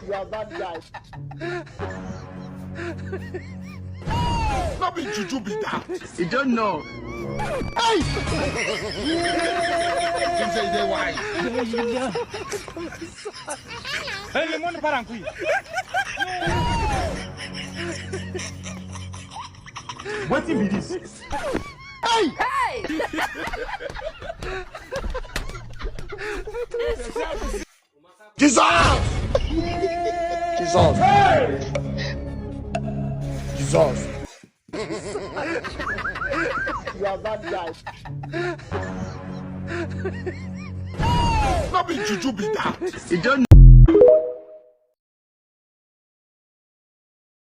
You are bad guy. Not be juju be that. You don't know. Hey! You say they why? Hey, le monde parang kui. What be this? Hey! Hey! Jesus! Jesus! Hey! Jesus! You are bad guy. Not be juju be that. You don't know.